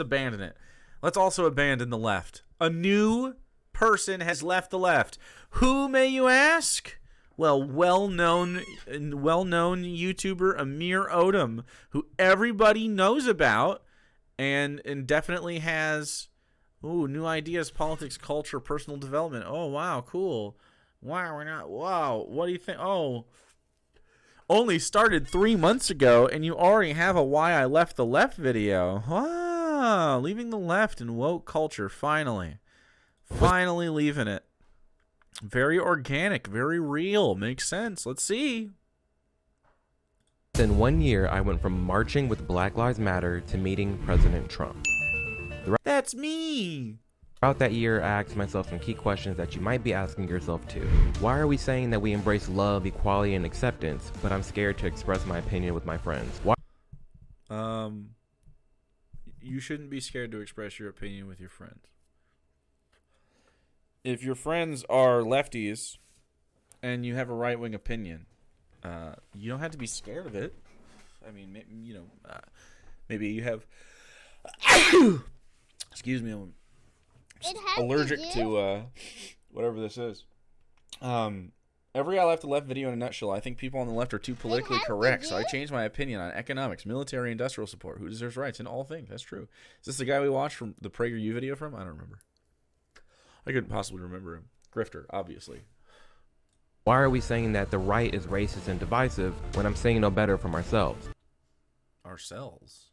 abandon it. Let's also abandon the left. A new person has left the left. Who, may you ask? Well, well-known YouTuber Amir Odom, who everybody knows about, and definitely has new ideas, politics, culture, personal development. Oh, wow, cool. Wow, what do you think? Oh, only started 3 months ago, and you already have a Why I Left the Left video. Wow, leaving the left in woke culture, finally leaving it. Very organic, very real, makes sense. Let's see. In 1 year, I went from marching with Black Lives Matter to meeting President Trump. That's me. Throughout that year, I asked myself some key questions that you might be asking yourself too. Why are we saying that we embrace love, equality, and acceptance, but I'm scared to express my opinion with my friends? Why? You shouldn't be scared to express your opinion with your friends. If your friends are lefties and you have a right-wing opinion, you don't have to be scared of it. I mean, maybe you have... Excuse me, I'm allergic to whatever this is. Every I Left the Left video in a nutshell. I think people on the left are too politically correct, so I changed my opinion on economics, military, industrial support, who deserves rights in all things. That's true. Is this the guy we watched from the PragerU video from? I don't remember. I couldn't possibly remember him. Grifter, obviously. Why are we saying that the right is racist and divisive when I'm saying no better from ourselves? Ourselves?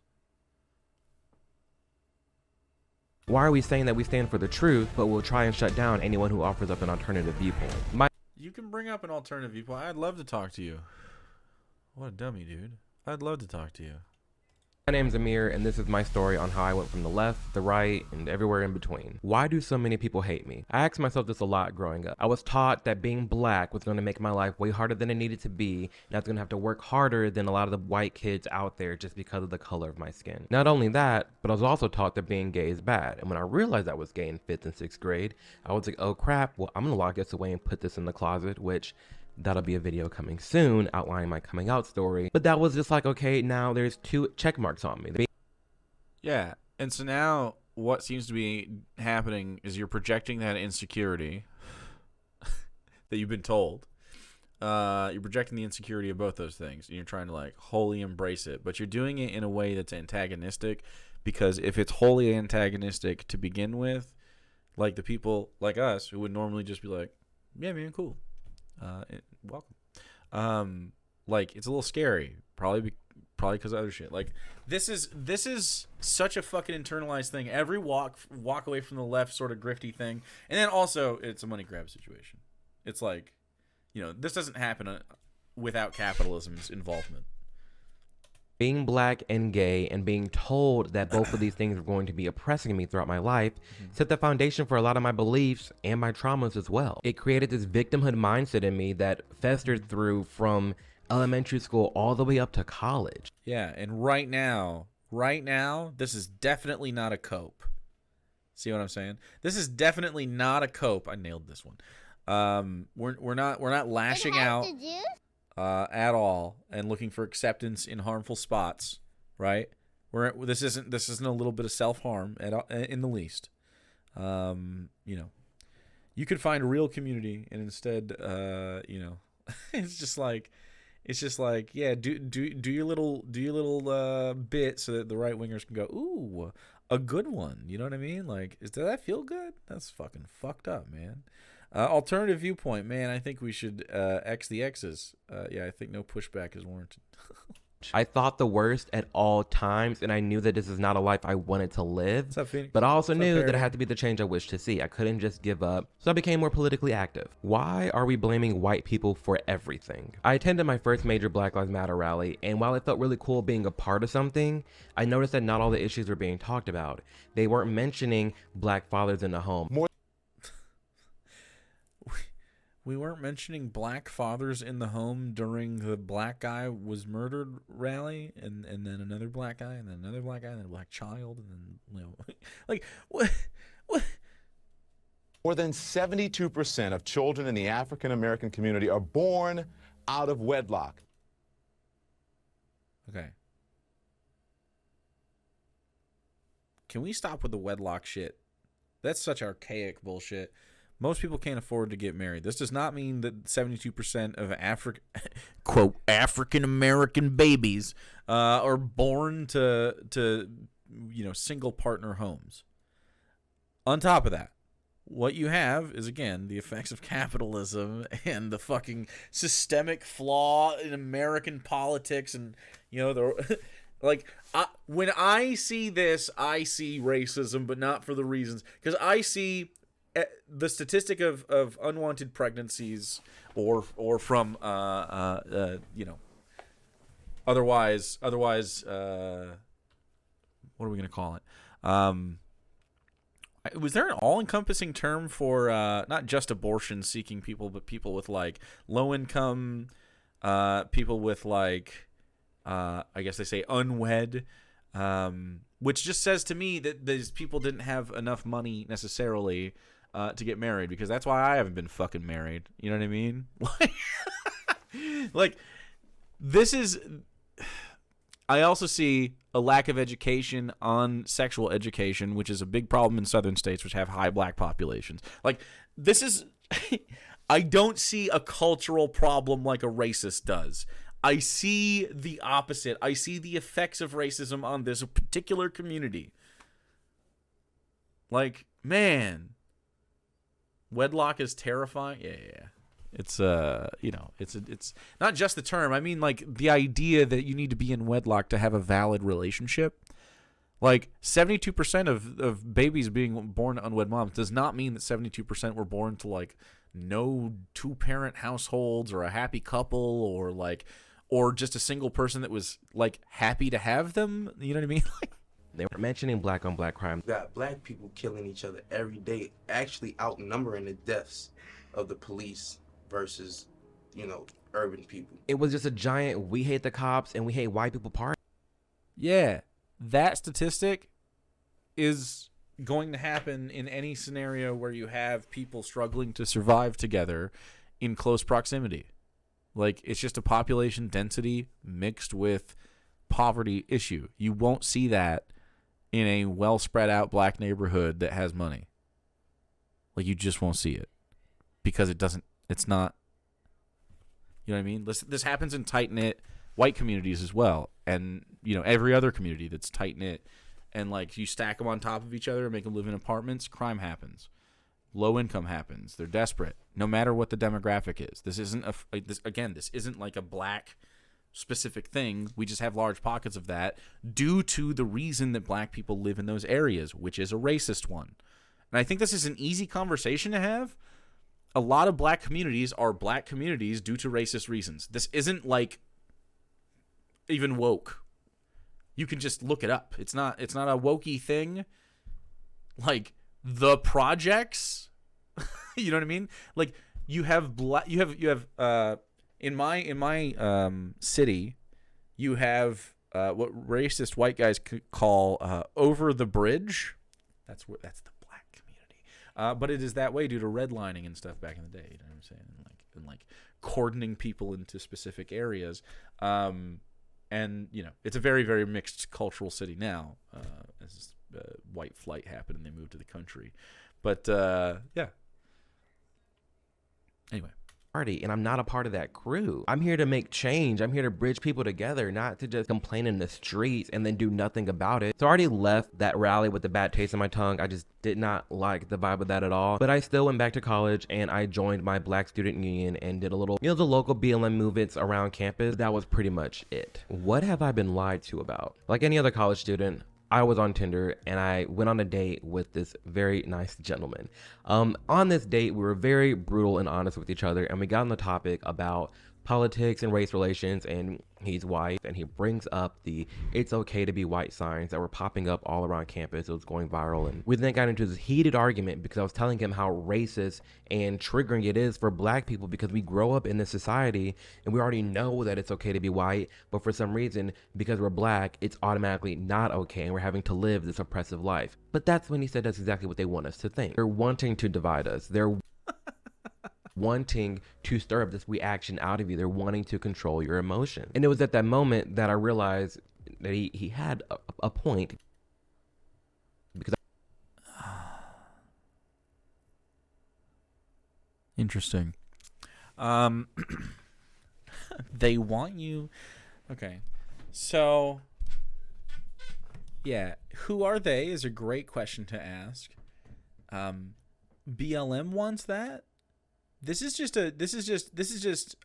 Why are we saying that we stand for the truth, but we'll try and shut down anyone who offers up an alternative viewpoint? You can bring up an alternative viewpoint. I'd love to talk to you. What a dummy, dude. I'd love to talk to you. My name's Amir, and this is my story on how I went from the left, the right, and everywhere in between. Why do so many people hate me? I asked myself this a lot growing up. I was taught that being black was going to make my life way harder than it needed to be, and I was going to have to work harder than a lot of the white kids out there just because of the color of my skin. Not only that, but I was also taught that being gay is bad, and when I realized I was gay in 5th and 6th grade, I was like, oh crap, well, I'm going to lock this away and put this in the closet, which... that'll be a video coming soon outlining my coming out story. But that was just like, okay, now there's 2 check marks on me. Yeah, and so now what seems to be happening is you're projecting that insecurity that you've been told. You're projecting the insecurity of both those things, and you're trying to like wholly embrace it. But you're doing it in a way that's antagonistic, because if it's wholly antagonistic to begin with, like the people like us who would normally just be like, yeah, man, cool. Welcome. Like it's a little scary, probably because of other shit. Like this is such a fucking internalized thing. Every walk away from the left sort of grifty thing, and then also it's a money grab situation. It's like, this doesn't happen without capitalism's involvement. Being black and gay and being told that both of these things were going to be oppressing me throughout my life set the foundation for a lot of my beliefs and my traumas as well. It created this victimhood mindset in me that festered through from elementary school all the way up to college. Yeah, and right now, this is definitely not a cope. See what I'm saying? This is definitely not a cope. I nailed this one. We're not lashing out at all and looking for acceptance in harmful spots, right? This isn't a little bit of self-harm in the least. You could find real community, and instead, it's just like, yeah, do your little bit so that the right wingers can go, ooh, a good one. You know what I mean? Like, does that feel good? That's fucking fucked up, man. Alternative viewpoint, man. I think we should X the X's. Yeah, I think no pushback is warranted. I thought the worst at all times, and I knew that this is not a life I wanted to live. What's up, Phoenix? But I also knew that I had to be the change I wished to see. I couldn't just give up, so I became more politically active. Why are we blaming white people for everything? I attended my first major Black Lives Matter rally, and while it felt really cool being a part of something, I noticed that not all the issues were being talked about. They weren't mentioning black fathers in the home. We weren't mentioning black fathers in the home during the black guy was murdered rally, and then another black guy, and then another black guy, and then a black child, and then, like, what? More than 72% of children in the African American community are born out of wedlock. Okay. can we stop with the wedlock shit? That's such archaic bullshit. Most people can't afford to get married. This does not mean that 72% of quote, African American babies are born to single partner homes. On top of that, what you have is, again, the effects of capitalism and the fucking systemic flaw in American politics, and when I see this, I see racism, but not for the reasons, because I see the statistic of unwanted pregnancies or from otherwise what are we going to call it? Was there an all-encompassing term for not just abortion-seeking people, but people with like low income, people with like I guess they say unwed, which just says to me that these people didn't have enough money necessarily to get married, because that's why I haven't been fucking married. You know what I mean? Like this is. I also see a lack of education on sexual education, which is a big problem in southern states, which have high black populations. Like, this is... I don't see a cultural problem like a racist does. I see the opposite. I see the effects of racism on this particular community. Like, man. Wedlock is terrifying. Yeah. It's it's not just the term. I mean, like, the idea that you need to be in wedlock to have a valid relationship. Like, 72% of babies being born to unwed moms does not mean that 72% were born to, like, no two-parent households or a happy couple or just a single person that was, like, happy to have them. You know what I mean? They were mentioning black on black crime. Got black people killing each other every day, actually outnumbering the deaths of the police versus, urban people. It was just a giant, we hate the cops and we hate white people party. Yeah, that statistic is going to happen in any scenario where you have people struggling to survive together in close proximity. Like, it's just a population density mixed with poverty issue. You won't see that in a well spread out black neighborhood that has money. Like, you just won't see it. Because it's not, you know what I mean? This happens in tight-knit white communities as well. And, every other community that's tight-knit. And, like, you stack them on top of each other and make them live in apartments, crime happens. Low income happens. They're desperate, no matter what the demographic is. This isn't, this isn't like a black specific thing. We just have large pockets of that due to the reason that black people live in those areas, which is a racist one. And I think this is an easy conversation to have. A lot of black communities are black communities due to racist reasons. This isn't like even woke. You can just look it up. It's not a wokey thing. Like the projects, you know what I mean? Like you have in my city, you have what racist white guys call over the bridge. That's the black community. But it is that way due to redlining and stuff back in the day. You know what I'm saying? And like cordoning people into specific areas. And it's a very, very mixed cultural city now. As white flight happened and they moved to the country. But yeah. Anyway. Party, and I'm not a part of that crew. I'm here to make change. I'm here to bridge people together, not to just complain in the streets and then do nothing about it. So I already left that rally with a bad taste in my tongue. I just did not like the vibe of that at all. But I still went back to college and I joined my Black Student Union and did a little, the local BLM movements around campus. That was pretty much it. What have I been lied to about? Like any other college student, I was on Tinder and I went on a date with this very nice gentleman. On this date, we were very brutal and honest with each other, and we got on the topic about politics and race relations, and he's white, and he brings up the "it's okay to be white" signs that were popping up all around campus. It was going viral, and we then got into this heated argument because I was telling him how racist and triggering it is for black people because we grow up in this society and we already know that it's okay to be white, but for some reason, because we're black, it's automatically not okay and we're having to live this oppressive life. But that's when he said that's exactly what they want us to think. They're wanting to divide us. They're wanting to stir up this reaction out of you. They're wanting to control your emotion. And it was at that moment that I realized that he had a point. Interesting. They want you. Okay. So, yeah, who are they is a great question to ask. BLM wants that. This is just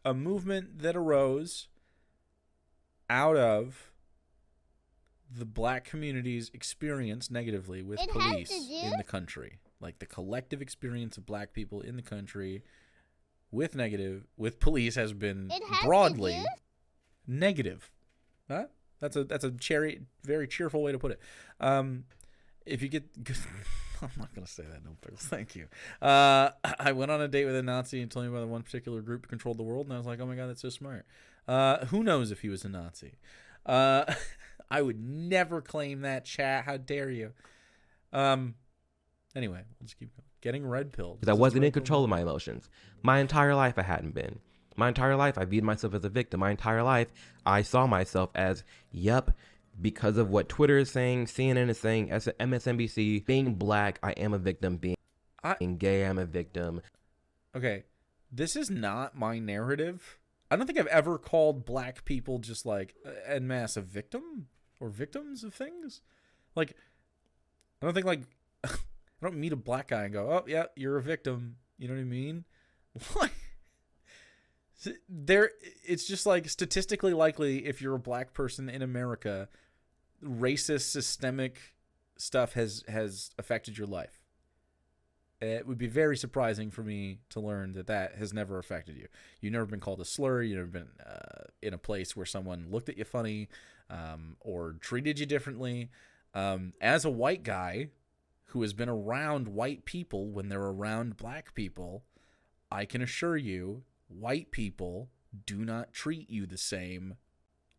a movement that arose out of the black community's experience negatively with police in the country. Like the collective experience of black people in the country with police has been broadly negative. Huh? That's a very cheerful way to put it. If you get I'm not going to say that, no pickles. Thank you. I went on a date with a Nazi and told me about one particular group that controlled the world, and I was like, oh my God, that's so smart. Who knows if he was a Nazi? I would never claim that, chat. How dare you? Anyway, we'll just keep going. Getting red pilled. Because I wasn't in control of my emotions. My entire life I hadn't been. My entire life I viewed myself as a victim. My entire life I saw myself as, yep, because of what Twitter is saying, CNN is saying, MSNBC, being black, I am a victim. Being gay, I'm a victim. Okay, this is not my narrative. I don't think I've ever called black people just like en masse a victim or victims of things. Like, I don't think like, I don't meet a black guy and go, oh yeah, you're a victim. You know what I mean? It's just like statistically likely if you're a black person in America, racist systemic stuff has affected your life. It would be very surprising for me to learn that has never affected you. You've never been called a slur. You've never been in a place where someone looked at you funny or treated you differently. As a white guy who has been around white people when they're around black people, I can assure you, white people do not treat you the same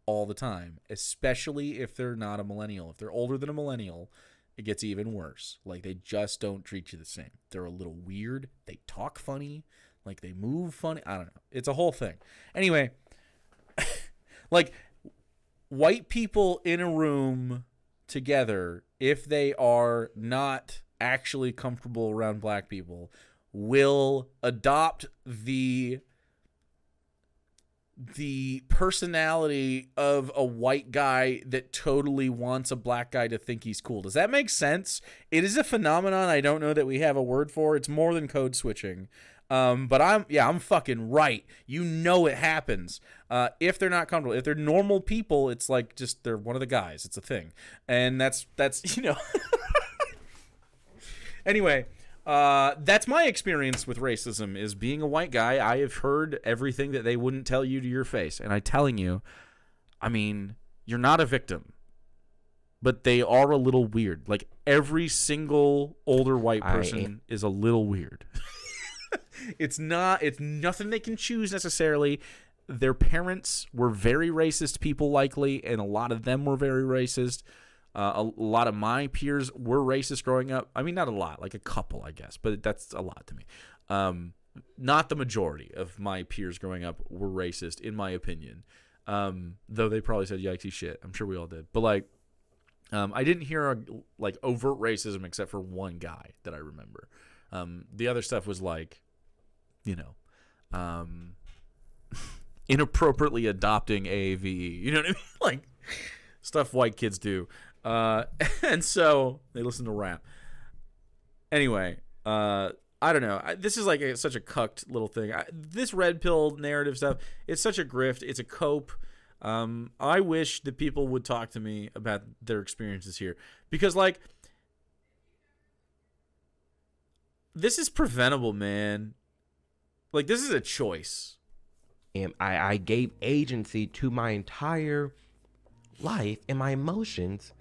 all the time, especially if they're not a millennial. If they're older than a millennial, it gets even worse. Like, they just don't treat you the same. They're a little weird. They talk funny. Like, they move funny. I don't know. It's a whole thing. Anyway, like, white people in a room together, if they are not actually comfortable around black people, will adopt the personality of a white guy that totally wants a black guy to think he's cool. Does that make sense? It is a phenomenon I don't know that we have a word for. It's more than code switching. But I'm fucking right. You know it happens. If they're not comfortable, if they're normal people, it's like just they're one of the guys. It's a thing. And that's Anyway, that's my experience with racism, is being a white guy. I have heard everything that they wouldn't tell you to your face. And I'm telling you, I mean, you're not a victim, but they are a little weird. Like, every single older white person is a little weird. It's nothing they can choose necessarily. Their parents were very racist people, likely, and a lot of them were very racist. A lot of my peers were racist growing up. I mean, not a lot, like a couple, I guess, but that's a lot to me. Not the majority of my peers growing up were racist, in my opinion. Though they probably said yikesy shit. I'm sure we all did. But like, I didn't hear like overt racism except for one guy that I remember. The other stuff was like, inappropriately adopting AAVE. You know what I mean? Like, stuff white kids do. And so they listen to rap. Anyway, I don't know. This is like such a cucked little thing. This red pill narrative stuff, it's such a grift. It's a cope. I wish that people would talk to me about their experiences here, because like, this is preventable, man. Like, this is a choice. And I gave agency to my entire life and my emotions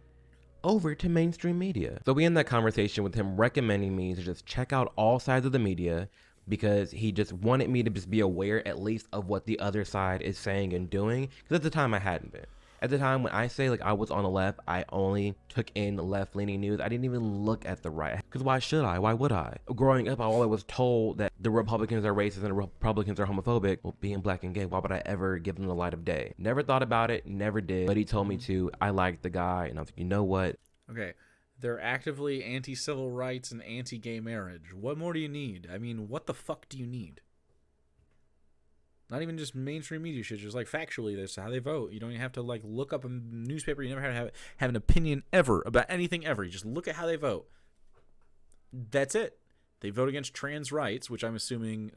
over to mainstream media. So we end that conversation with him recommending me to just check out all sides of the media, because he just wanted me to just be aware at least of what the other side is saying and doing. Because at the time I hadn't been. At the time when I say like I was on the left, I only took in left-leaning news. I didn't even look at the right. Because why should I? Why would I? Growing up, I always was told that the Republicans are racist and the Republicans are homophobic. Well, being black and gay, why would I ever give them the light of day? Never thought about it, never did. But he told me to. I liked the guy, and I was like, you know what? Okay, They're actively anti-civil rights and anti-gay marriage. What more do you need? I mean, what the fuck do you need? Not even just mainstream media shit, just like factually, this how they vote. You don't even have to like look up a newspaper. You never have an opinion ever about anything ever. You just look at how they vote. That's it. They vote against trans rights, which I'm assuming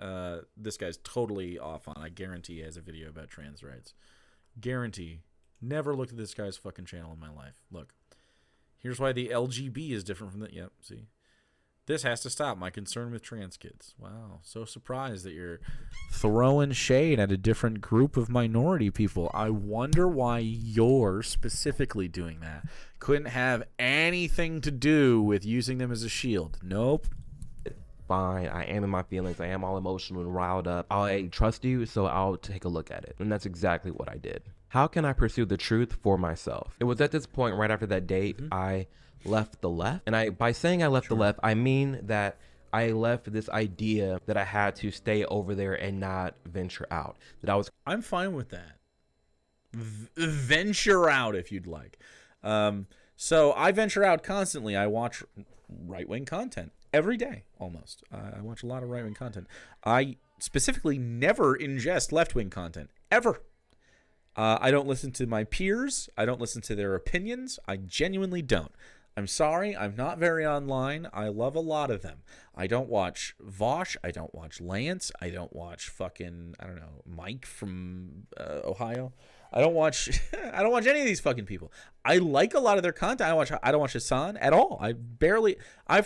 this guy's totally off on. I guarantee he has a video about trans rights. Guarantee. Never looked at this guy's fucking channel in my life. Look. Here's why the LGB is different from the... Yep, see? This has to stop. My concern with trans kids. Wow, so surprised that you're throwing shade at a different group of minority people. I wonder why you're specifically doing that. Couldn't have anything to do with using them as a shield. Nope. Fine, I am in my feelings. I am all emotional and riled up. I trust you, so I'll take a look at it. And that's exactly what I did. How can I pursue the truth for myself? It was at this point, right after that date, I left the left. And by saying I left the left, I mean that I left this idea that I had to stay over there and not venture out. I'm fine with that. Venture out if you'd like. So I venture out constantly. I watch right-wing content every day, almost. I watch a lot of right-wing content. I specifically never ingest left-wing content, ever. I don't listen to my peers. I don't listen to their opinions. I genuinely don't. I'm sorry. I'm not very online. I love a lot of them. I don't watch Vosh. I don't watch Lance. I don't watch fucking, I don't know, Mike from Ohio. I don't watch any of these fucking people. I like a lot of their content. I don't watch Hassan at all. I've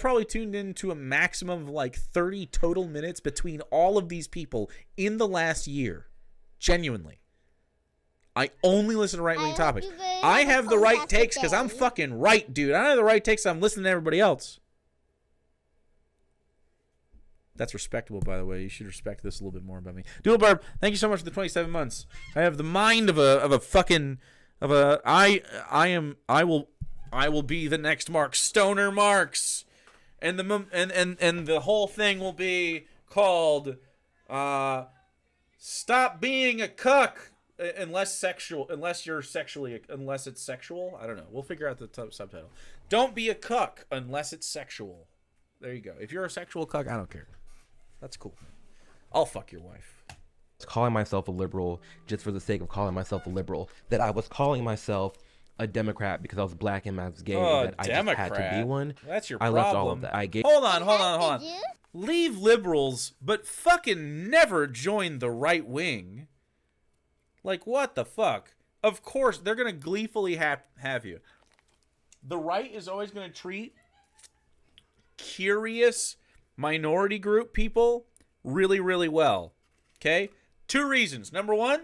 probably tuned into a maximum of like 30 total minutes between all of these people in the last year. Genuinely. I only listen to right-wing topics. I have the right takes because I'm fucking right, dude. I don't have the right takes. I'm listening to everybody else. That's respectable, by the way. You should respect this a little bit more about me. Dual Barb, thank you so much for the 27 months. I have the mind of a fucking I will be the next Mark Stoner Marks, and the whole thing will be called Stop Being a Cuck. Unless it's sexual. I don't know. We'll figure out the subtitle. Don't be a cuck unless it's sexual. There you go. If you're a sexual cuck, I don't care. That's cool. I'll fuck your wife. Calling myself a liberal just for the sake of calling myself a liberal. That I was calling myself a Democrat because I was black and I was gay. That I just had to be one. That's your problem. I left all of that. Hold on. Leave liberals, but fucking never join the right wing. Like, what the fuck? Of course, they're going to gleefully have you. The right is always going to treat curious minority group people really, really well. Okay? 2 reasons. Number 1,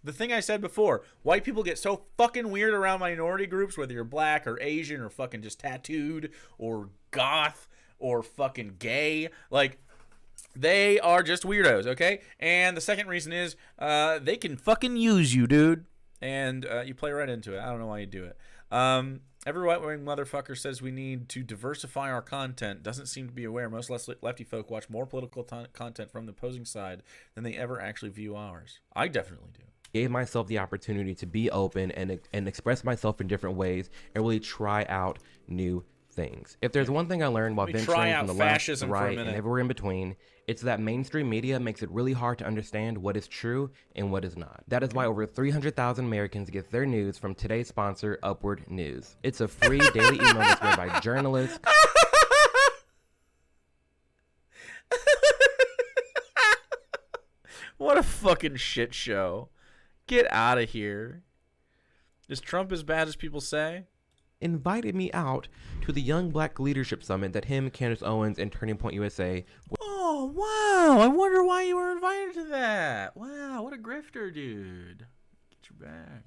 the thing I said before. White people get so fucking weird around minority groups, whether you're black or Asian or fucking just tattooed or goth or fucking gay. Like... they are just weirdos, okay? And the second reason is they can fucking use you, dude. And you play right into it. I don't know why you do it. Every right-wing motherfucker says we need to diversify our content. Doesn't seem to be aware. Most lefty folk watch more political content from the opposing side than they ever actually view ours. I definitely do. Gave myself the opportunity to be open and express myself in different ways and really try out new things. If there's one thing I learned while venturing from the left, the right, and everywhere in between, it's that mainstream media makes it really hard to understand what is true and what is not. That is why over 300,000 Americans get their news from today's sponsor, Upward News. It's a free daily email that's read by journalists. What a fucking shit show. Get out of here. Is Trump as bad as people say? Invited me out to the Young Black Leadership Summit that him, Candace Owens, and Turning Point USA. Oh, wow. I wonder why you were invited to that. Wow, what a grifter, dude. Get your bag.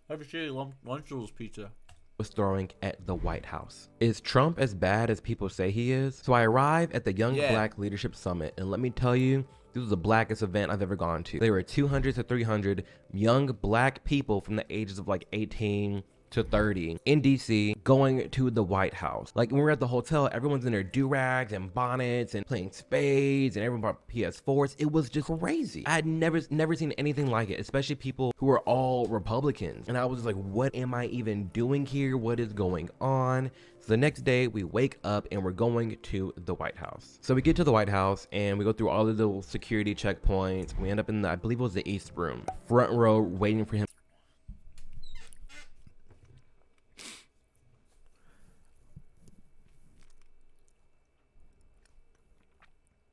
Have a shitty Lunchables pizza. Was throwing at the White House. Is Trump as bad as people say he is? So I arrive at the Young Black Leadership Summit, and let me tell you, this was the blackest event I've ever gone to. There were 200 to 300 young black people from the ages of like 18 to 30 in DC going to the White House. Like when we're at the hotel, everyone's in their do-rags and bonnets and playing spades and everyone brought PS4s. It was just crazy. I had never seen anything like it, especially people who are all Republicans. And I was like, what am I even doing here? What is going on? So the next day we wake up and we're going to the White House. So we get to the White House and we go through all the little security checkpoints. We end up in the, I believe it was the East Room, front row waiting for him.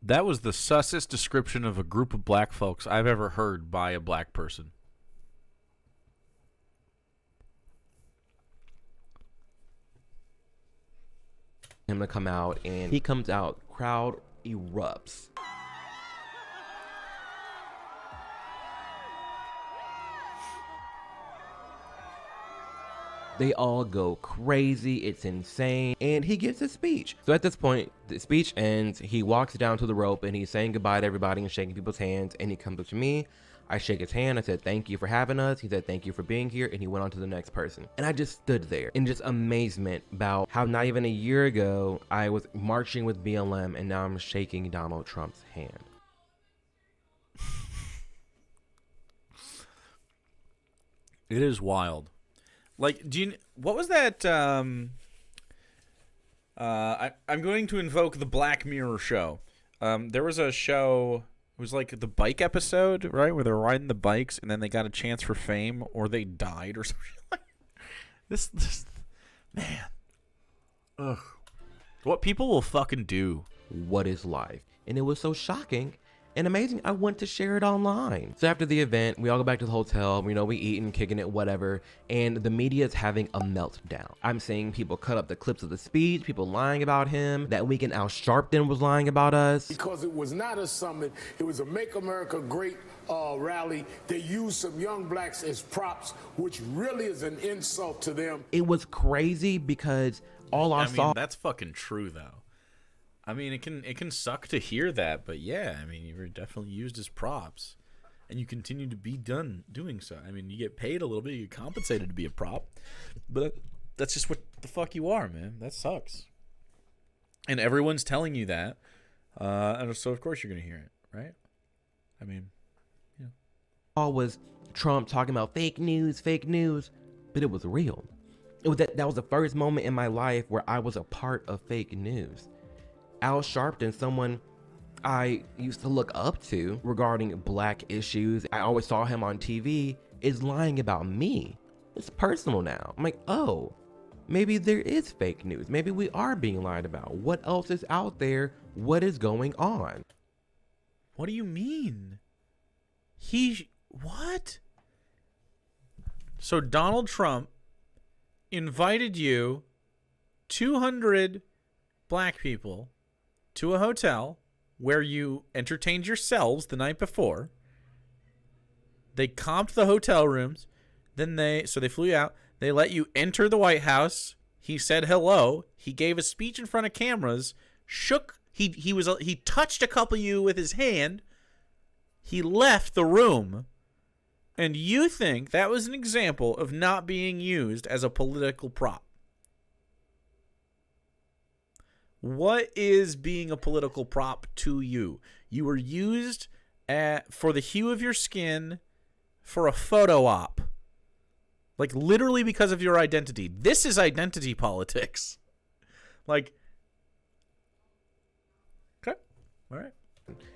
That was the sussest description of a group of black folks I've ever heard by a black person. Him to come out, and he comes out, crowd erupts. They all go crazy. It's insane. And he gives his speech. So at this point, the speech ends. He walks down to the rope and he's saying goodbye to everybody and shaking people's hands. And he comes up to me. I shake his hand. I said, thank you for having us. He said, thank you for being here. And he went on to the next person. And I just stood there in just amazement about how not even a year ago I was marching with BLM and now I'm shaking Donald Trump's hand. It is wild. Like, what was that? I'm going to invoke the Black Mirror show. There was a show, it was like the bike episode, right? Where they're riding the bikes and then they got a chance for fame or they died or something like this. Man. Ugh. What people will fucking do. What is life? And it was so shocking and amazing, I went to share it online. So after the event, we all go back to the hotel, we eat and kicking it, whatever, and the media is having a meltdown. I'm seeing people cut up the clips of the speech, people lying about him. That weekend, Al Sharpton was lying about us. Because it was not a summit, it was a Make America Great rally. They used some young blacks as props, which really is an insult to them. It was crazy because all I saw... that's fucking true, though. I mean, it can suck to hear that, but yeah, I mean, you were definitely used as props, and you continue to be doing so. I mean, you get paid a little bit, you get compensated to be a prop, but that's just what the fuck you are, man. That sucks. And everyone's telling you that, and so of course you're gonna hear it, right? I mean, yeah. All was Trump talking about fake news, but it was real. It was that was the first moment in my life where I was a part of fake news. Al Sharpton, someone I used to look up to regarding black issues, I always saw him on TV, is lying about me. It's personal now. I'm like, oh, maybe there is fake news. Maybe we are being lied about. What else is out there? What is going on? What do you mean? What? So Donald Trump invited you, 200 black people, to a hotel where you entertained yourselves the night before. They comped the hotel rooms. Then they flew you out. They let you enter the White House. He said hello. He gave a speech in front of cameras. He touched a couple of you with his hand. He left the room. And you think that was an example of not being used as a political prop? What is being a political prop to you? You were used for the hue of your skin for a photo op. Like, literally because of your identity. This is identity politics. Like, okay, all right.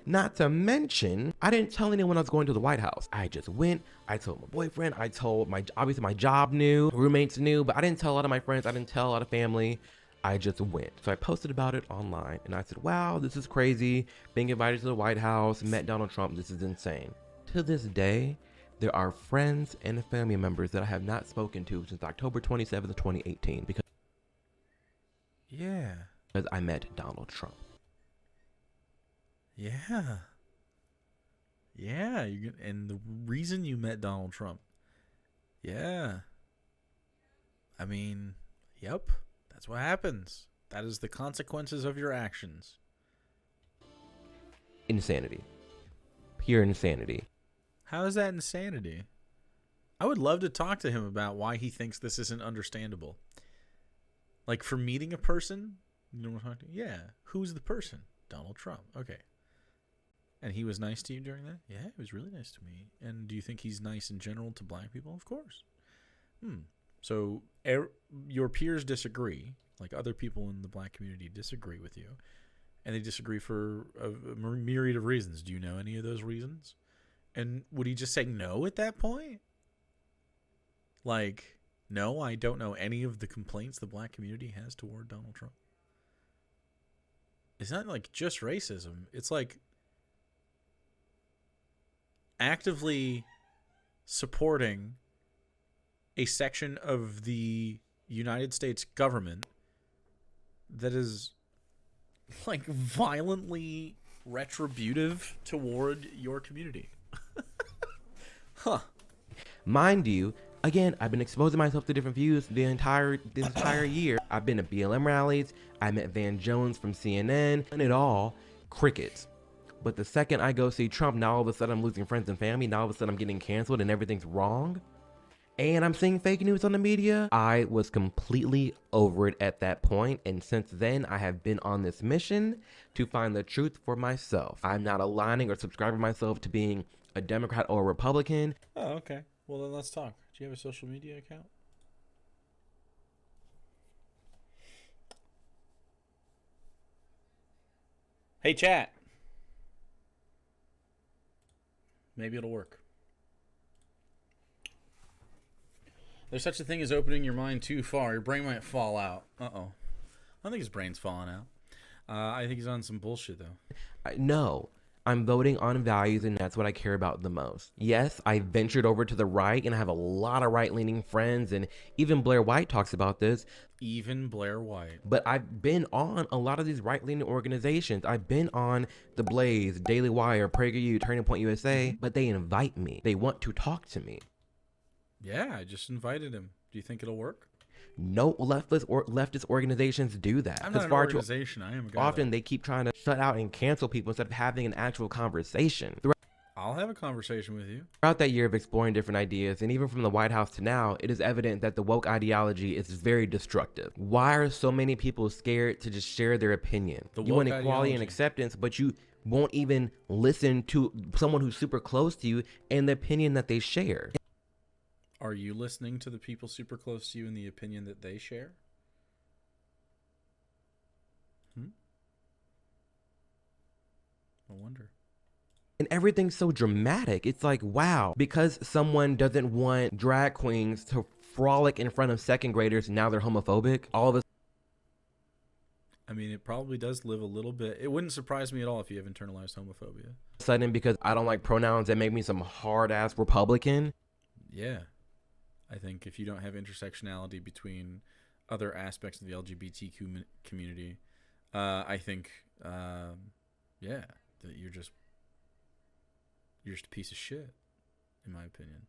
Not to mention, I didn't tell anyone I was going to the White House. I just went. I told my boyfriend. I told obviously my job knew, roommates knew, but I didn't tell a lot of my friends. I didn't tell a lot of family. I just went. So I posted about it online and I said, wow, this is crazy. Being invited to the White House, met Donald Trump. This is insane. To this day, there are friends and family members that I have not spoken to since October 27th, 2018 because I met Donald Trump. Yeah. And the reason you met Donald Trump. Yeah. I mean, yep. That's what happens. That is the consequences of your actions. Insanity. Pure insanity. How is that insanity? I would love to talk to him about why he thinks this isn't understandable. Like, for meeting a person, you know what I'm talking to? Yeah. Who's the person? Donald Trump. Okay. And he was nice to you during that? Yeah, he was really nice to me. And do you think he's nice in general to black people? Of course. So your peers disagree, like other people in the black community disagree with you, and they disagree for a myriad of reasons. Do you know any of those reasons? And would he just say no at that point? Like, no, I don't know any of the complaints the black community has toward Donald Trump. It's not like just racism. It's like actively supporting a section of the United States government that is like violently retributive toward your community. Huh. Mind you, again, I've been exposing myself to different views this entire year. I've been at BLM rallies. I met Van Jones from CNN, and it all crickets. But the second I go see Trump, now all of a sudden I'm losing friends and family. Now all of a sudden I'm getting canceled and everything's wrong. And I'm seeing fake news on the media. I was completely over it at that point, and since then I have been on this mission to find the truth for myself. I'm not aligning or subscribing myself to being a Democrat or a Republican. Oh, okay. Well, then let's talk. Do you have a social media account? Hey, chat. Maybe it'll work. There's such a thing as opening your mind too far. Your brain might fall out. Uh-oh. I don't think his brain's falling out. I think he's on some bullshit, though. No, I'm voting on values, and that's what I care about the most. Yes, I ventured over to the right, and I have a lot of right-leaning friends, and even Blair White talks about this. Even Blair White. But I've been on a lot of these right-leaning organizations. I've been on The Blaze, Daily Wire, PragerU, Turning Point USA, but they invite me. They want to talk to me. Yeah, I just invited him. Do you think it'll work? No leftist organizations do that. I'm not an organization. I am a guy. Often they keep trying to shut out and cancel people instead of having an actual conversation. I'll have a conversation with you. Throughout that year of exploring different ideas, and even from the White House to now, it is evident that the woke ideology is very destructive. Why are so many people scared to just share their opinion? You want equality and acceptance, but you won't even listen to someone who's super close to you and the opinion that they share. Are you listening to the people super close to you and the opinion that they share? I wonder. And everything's so dramatic. It's like, wow, because someone doesn't want drag queens to frolic in front of second graders, now they're homophobic. All of a I mean, it probably does live a little bit. It wouldn't surprise me at all if you have internalized homophobia. Sudden, because I don't like pronouns, that make me some hard-ass Republican. Yeah. I think if you don't have intersectionality between other aspects of the LGBTQ community, I think, yeah, that you're just a piece of shit, in my opinion.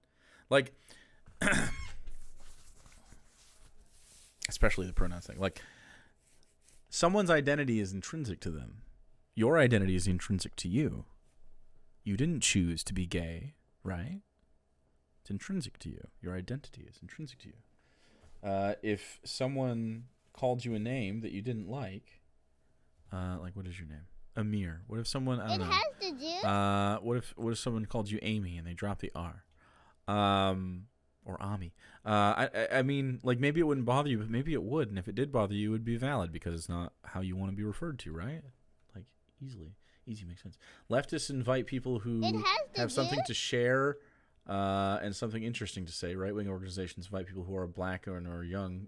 Like, especially the pronouns thing. Like, someone's identity is intrinsic to them. Your identity is intrinsic to you. You didn't choose to be gay, right? It's intrinsic to you. Your identity is intrinsic to you. If someone called you a name that you didn't like what is your name? Amir. What if someone, I don't know. It has to do. What if someone called you Amy and they dropped the R? Or Ami. I mean, like, maybe it wouldn't bother you, but maybe it would. And if it did bother you, it would be valid because it's not how you want to be referred to, right? Like, easy makes sense. Leftists invite people who have something to share and something interesting to say. Right-wing organizations invite people who are black or young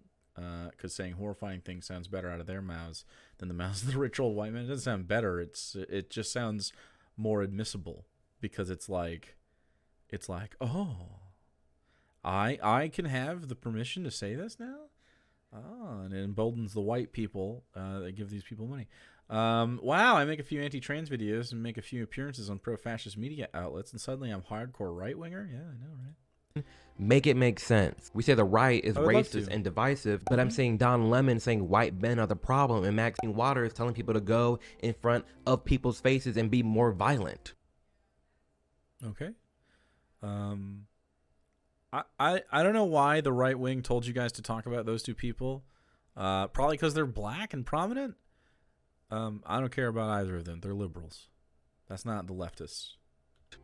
because saying horrifying things sounds better out of their mouths than the mouths of the rich old white man. It doesn't sound better. It just sounds more admissible because it's like, oh, I can have the permission to say this now? Oh, and it emboldens the white people that give these people money. Wow, I make a few anti-trans videos and make a few appearances on pro-fascist media outlets, and suddenly I'm hardcore right-winger? Yeah, I know, right? Make it make sense. We say the right is racist and divisive, but I'm saying Don Lemon saying white men are the problem, and Maxine Waters telling people to go in front of people's faces and be more violent. Okay. I don't know why the right wing told you guys to talk about those two people. Probably because they're black and prominent. I don't care about either of them. They're liberals. That's not the leftists.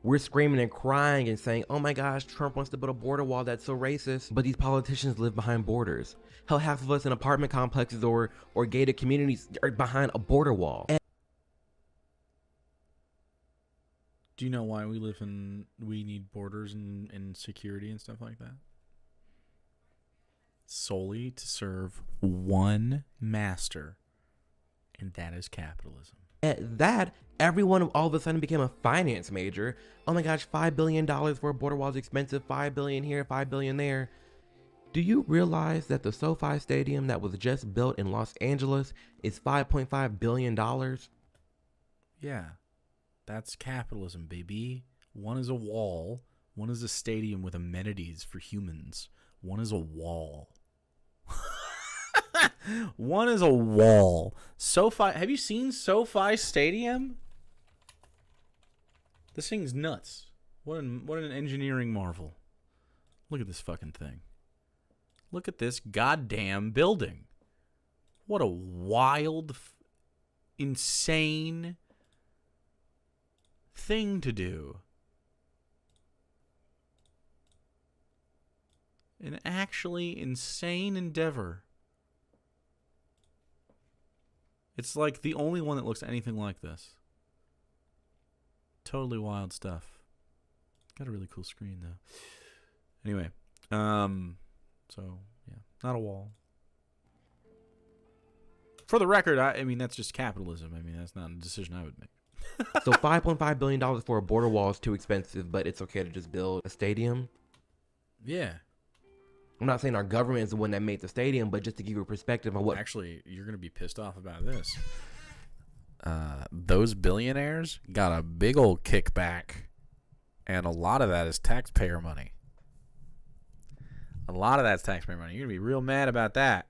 We're screaming and crying and saying, oh my gosh, Trump wants to build a border wall that's so racist. But these politicians live behind borders. Hell, half of us in apartment complexes or gated communities are behind a border wall. Do you know why we need borders and security and stuff like that? Solely to serve one master, and that is capitalism. At that, everyone all of a sudden became a finance major. Oh my gosh, $5 billion for a border wall is expensive. $5 billion here, $5 billion there. Do you realize that the SoFi Stadium that was just built in Los Angeles is $5.5 billion? Yeah, that's capitalism, baby. One is a wall. One is a stadium with amenities for humans. One is a wall. One is a wall. SoFi. Have you seen SoFi Stadium? This thing's nuts. What an engineering marvel. Look at this fucking thing. Look at this goddamn building. What a wild, insane thing to do. An actually insane endeavor. It's like the only one that looks anything like this. Totally wild stuff. Got a really cool screen though. Anyway, so yeah, not a wall. For the record, I mean that's just capitalism. I mean that's not a decision I would make. So $5.5 billion for a border wall is too expensive, but it's okay to just build a stadium? Yeah. I'm not saying our government is the one that made the stadium, but just to give you a perspective on what... Actually, you're going to be pissed off about this. Those billionaires got a big old kickback, and a lot of that is taxpayer money. A lot of that's taxpayer money. You're going to be real mad about that.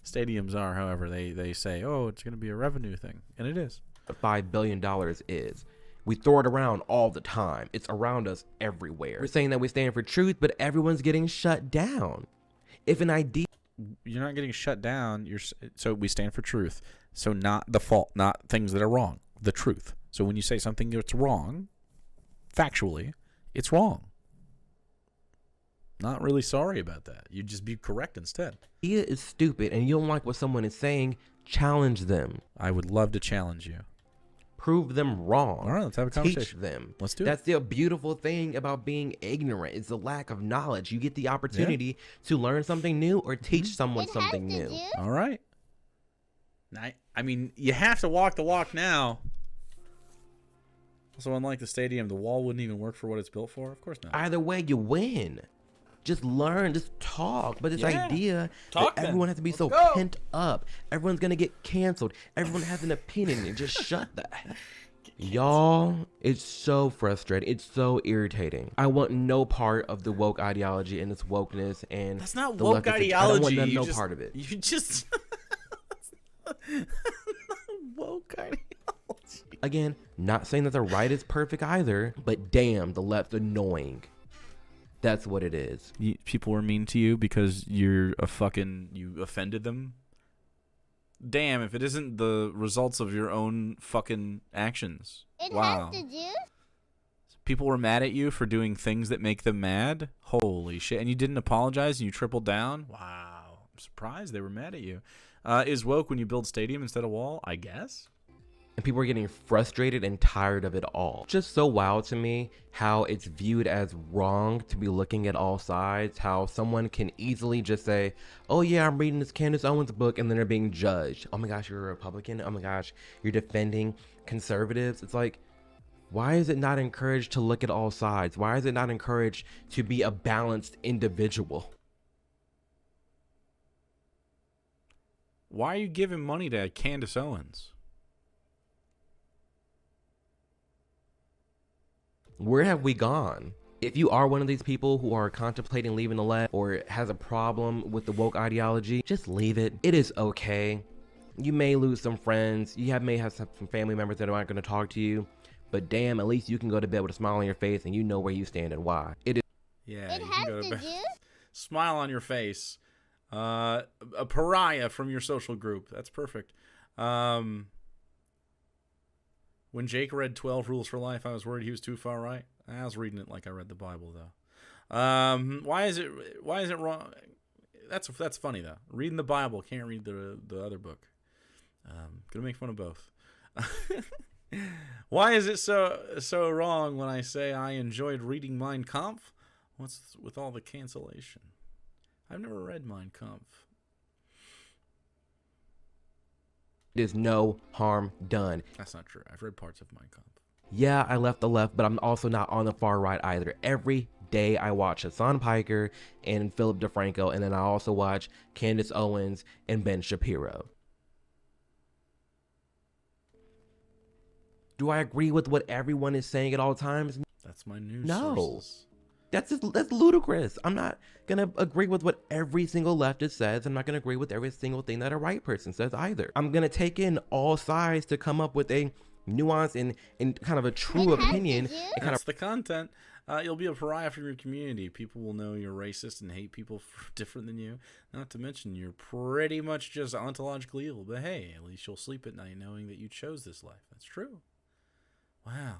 Stadiums are, however, they say, oh, it's going to be a revenue thing, and it is. $5 billion is. We throw it around all the time. It's around us everywhere. We're saying that we stand for truth, but everyone's getting shut down. If an idea... You're not getting shut down. So we stand for truth. So not the fault, not things that are wrong. The truth. So when you say something that's wrong, factually, it's wrong. Not really sorry about that. You just be correct instead. Idea is stupid and you don't like what someone is saying, challenge them. I would love to challenge you. Prove them wrong. All right, let's have a conversation. Teach them. Let's do it. That's the beautiful thing about being ignorant. It's the lack of knowledge. You get the opportunity to learn something new or teach someone something new. All right. I mean, you have to walk the walk now. Also, unlike the stadium, the wall wouldn't even work for what it's built for. Of course not. Either way, you win. Just learn, just talk. But this idea that everyone has to be so pent up. Everyone's going to get canceled. Everyone has an opinion and just shut that. Y'all, it's so frustrating. It's so irritating. I want no part of the woke ideology and this wokeness and that's not the woke ideology. I don't want no part of it. You just woke ideology. Again, not saying that the right is perfect either, but damn, the left's annoying. That's what it is. People were mean to you because you offended them. Damn, if it isn't the results of your own fucking actions. Wow. People were mad at you for doing things that make them mad? Holy shit. And you didn't apologize and you tripled down? Wow. I'm surprised they were mad at you. Is woke when you build stadium instead of wall? I guess. And people are getting frustrated and tired of it all. Just so wild to me how it's viewed as wrong to be looking at all sides, how someone can easily just say, oh yeah, I'm reading this Candace Owens book, and then they're being judged. Oh my gosh, you're a Republican. Oh my gosh, you're defending conservatives. It's like, why is it not encouraged to look at all sides? Why is it not encouraged to be a balanced individual? Why are you giving money to Candace Owens? Where have we gone? If you are one of these people who are contemplating leaving the left or has a problem with the woke ideology, just leave it. It is okay. You may lose some friends. You may have some family members that aren't going to talk to you. But damn, at least you can go to bed with a smile on your face and you know where you stand and why. Yeah, you can go to bed. Smile on your face. A pariah from your social group. That's perfect. When Jake read 12 Rules for Life, I was worried he was too far right. I was reading it like I read the Bible, though. Why is it wrong? That's funny, though. Reading the Bible, can't read the other book. Gonna make fun of both. Why is it so wrong when I say I enjoyed reading Mein Kampf? What's with all the cancellation? I've never read Mein Kampf. There's no harm done. That's not true. I've read parts of Mein Kampf. Yeah, I left the left, but I'm also not on the far right either. Every day I watch Hassan Piker and Philip DeFranco, and then I also watch Candace Owens and Ben Shapiro. Do I agree with what everyone is saying at all times? That's my news No. sources. That's ludicrous. I'm not gonna agree with what every single leftist says. I'm not gonna agree with every single thing that a right person says either. I'm gonna take in all sides to come up with a nuance and kind of a true opinion. That's the content. You'll be a pariah from your community. People will know you're racist and hate people different than you. Not to mention you're pretty much just ontologically evil. But hey, at least you'll sleep at night knowing that you chose this life. That's true. Wow.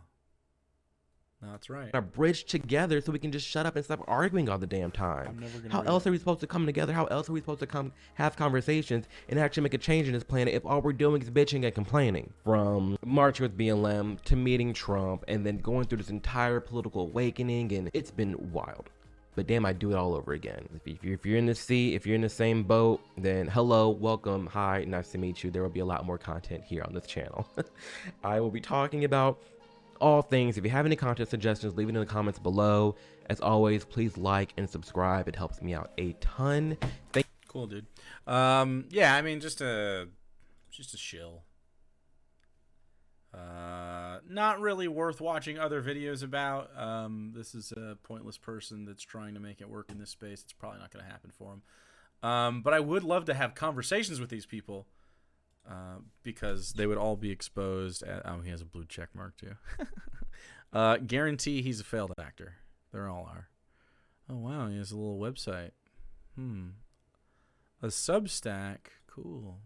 No, that's right. A bridge together so we can just shut up and stop arguing all the damn time. I'm never gonna How read else it. are we supposed to come together? How else are we supposed to have conversations and actually make a change in this planet if all we're doing is bitching and complaining? From marching with BLM to meeting Trump and then going through this entire political awakening, and it's been wild. But damn, I do it all over again. If you're in the sea, if you're in the same boat, then hello, welcome, hi, nice to meet you. There will be a lot more content here on this channel. I will be talking about all things. If you have any content suggestions, leave it in the comments below. As always, please like and subscribe. It helps me out a ton. Cool, dude. Yeah, I mean, just a shill. Not really worth watching other videos about. This is a pointless person that's trying to make it work in this space. It's probably not going to happen for him. But I would love to have conversations with these people. Because they would all be exposed at, he has a blue check mark too. Guarantee he's a failed actor. They all are. Oh wow, he has a little website. A Substack. Cool.